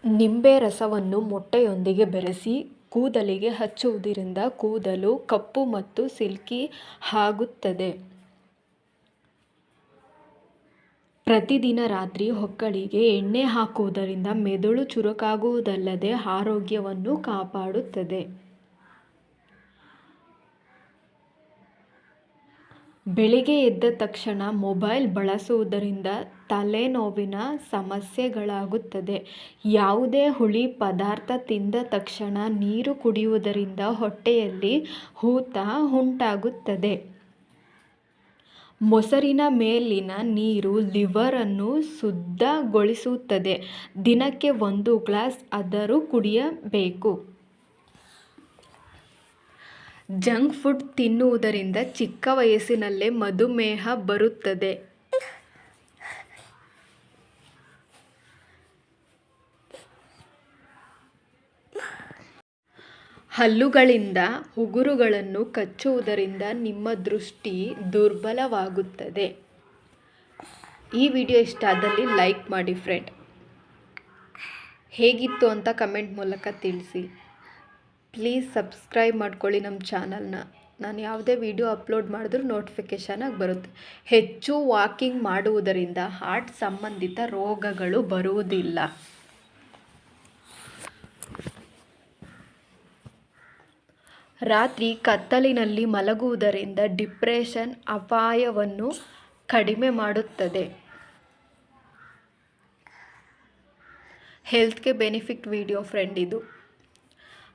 ನಿಂಬೆ ರಸವನ್ನು ಮೊಟ್ಟೆಯೊಂದಿಗೆ ಬೆರೆಸಿ ಕೂದಲಿಗೆ ಹಚ್ಚುವುದರಿಂದ ಕೂದಲು ಕಪ್ಪು ಮತ್ತು ಸಿಲ್ಕಿ ಆಗುತ್ತದೆ. ಪ್ರತಿದಿನ ರಾತ್ರಿ ಹೊಕ್ಕಳಿಗೆ ಎಣ್ಣೆ ಹಾಕುವುದರಿಂದ ಮೆದುಳು ಚುರುಕಾಗುವುದಲ್ಲದೆ ಆರೋಗ್ಯವನ್ನು ಕಾಪಾಡುತ್ತದೆ. ಬೆಳಿಗ್ಗೆ ಎದ್ದ ತಕ್ಷಣ ಮೊಬೈಲ್ ಬಳಸುವುದರಿಂದ ತಲೆನೋವಿನ ಸಮಸ್ಯೆಗಳಾಗುತ್ತದೆ. ಯಾವುದೇ ಹುಳಿ ಪದಾರ್ಥ ತಿಂದ ತಕ್ಷಣ ನೀರು ಕುಡಿಯುವುದರಿಂದ ಹೊಟ್ಟೆಯಲ್ಲಿ ಊತ ಉಂಟಾಗುತ್ತದೆ. ಮೊಸರಿನ ಮೇಲಿನ ನೀರು ಲಿವರನ್ನು ಶುದ್ಧಗೊಳಿಸುತ್ತದೆ. ದಿನಕ್ಕೆ 1 ಗ್ಲಾಸ್ ಆದರೂ ಕುಡಿಯಬೇಕು. ಜಂಕ್ ಫುಡ್ ತಿನ್ನುವುದರಿಂದ ಚಿಕ್ಕ ವಯಸ್ಸಿನಲ್ಲೇ ಮಧುಮೇಹ ಬರುತ್ತದೆ. ಹಲ್ಲುಗಳಿಂದ ಉಗುರುಗಳನ್ನು ಕಚ್ಚುವುದರಿಂದ ನಿಮ್ಮ ದೃಷ್ಟಿ ದುರ್ಬಲವಾಗುತ್ತದೆ. ಈ ವಿಡಿಯೋ ಇಷ್ಟ ಆದಲ್ಲಿ ಲೈಕ್ ಮಾಡಿ ಫ್ರೆಂಡ್. ಹೇಗಿತ್ತು ಅಂತ ಕಮೆಂಟ್ ಮೂಲಕ ತಿಳಿಸಿ. ಪ್ಲೀಸ್ ಸಬ್ಸ್ಕ್ರೈಬ್ ಮಾಡ್ಕೊಳ್ಳಿ ನಮ್ಮ ಚಾನಲ್ನ. ನಾನು ಯಾವುದೇ ವಿಡಿಯೋ ಅಪ್ಲೋಡ್ ಮಾಡಿದ್ರೂ ನೋಟಿಫಿಕೇಷನ್ ಆಗಿ ಬರುತ್ತೆ. ಹೆಚ್ಚು ವಾಕಿಂಗ್ ಮಾಡುವುದರಿಂದ ಹಾರ್ಟ್ ಸಂಬಂಧಿತ ರೋಗಗಳು ಬರುವುದಿಲ್ಲ. ರಾತ್ರಿ ಕತ್ತಲಿನಲ್ಲಿ ಮಲಗುವುದರಿಂದ ಡಿಪ್ರೆಷನ್ ಅಪಾಯವನ್ನು ಕಡಿಮೆ ಮಾಡುತ್ತದೆ. ಹೆಲ್ತ್ಗೆ ಬೆನಿಫಿಟ್ ವಿಡಿಯೋ ಫ್ರೆಂಡ್ ಇದು.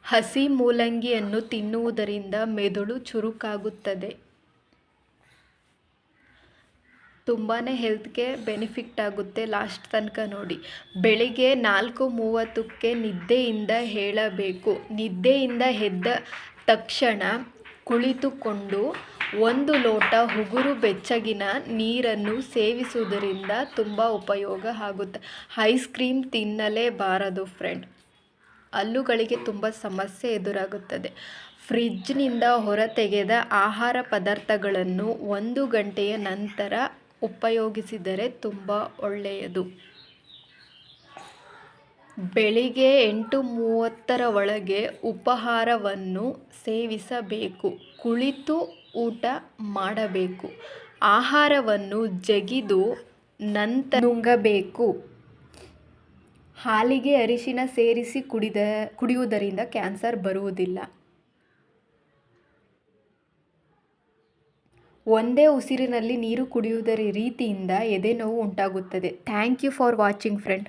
ಹಸಿ ಮೂಲಂಗಿಯನ್ನು ತಿನ್ನುವುದರಿಂದ ಮೆದುಳು ಚುರುಕಾಗುತ್ತದೆ. ತುಂಬಾ ಹೆಲ್ತ್ಗೆ ಬೆನಿಫಿಟ್ ಆಗುತ್ತೆ. ಲಾಸ್ಟ್ ತನಕ ನೋಡಿ. ಬೆಳಿಗ್ಗೆ 4:30ಕ್ಕೆ ನಿದ್ದೆಯಿಂದ ಏಳಬೇಕು. ನಿದ್ದೆಯಿಂದ ಎದ್ದ ತಕ್ಷಣ ಕುಳಿತುಕೊಂಡು 1 ಲೋಟ ಉಗುರು ಬೆಚ್ಚಗಿನ ನೀರನ್ನು ಸೇವಿಸುವುದರಿಂದ ತುಂಬ ಉಪಯೋಗ ಆಗುತ್ತೆ. ಐಸ್ ಕ್ರೀಮ್ ತಿನ್ನಲೇಬಾರದು ಫ್ರೆಂಡ್. ಹಲ್ಲುಗಳಿಗೆ ತುಂಬ ಸಮಸ್ಯೆ ಎದುರಾಗುತ್ತದೆ. ಫ್ರಿಡ್ಜ್ನಿಂದ ಹೊರತೆಗೆದ ಆಹಾರ ಪದಾರ್ಥಗಳನ್ನು 1 ಗಂಟೆಯ ನಂತರ ಉಪಯೋಗಿಸಿದರೆ ತುಂಬ ಒಳ್ಳೆಯದು. ಬೆಳಿಗ್ಗೆ 8:30ರ ಒಳಗೆ ಉಪಹಾರವನ್ನು ಸೇವಿಸಬೇಕು. ಕುಳಿತು ಊಟ ಮಾಡಬೇಕು. ಆಹಾರವನ್ನು ಜಗಿದು ನಂತರ ನುಂಗಬೇಕು. ಹಾಲಿಗೆ ಅರಿಶಿನ ಸೇರಿಸಿ ಕುಡಿಯುವುದರಿಂದ ಕ್ಯಾನ್ಸರ್ ಬರುವುದಿಲ್ಲ. ಒಂದೇ ಉಸಿರಿನಲ್ಲಿ ನೀರು ಕುಡಿಯುವುದರ ರೀತಿಯಿಂದ ಎದೆನೋವು ಉಂಟಾಗುತ್ತದೆ. Thank you for watching friend.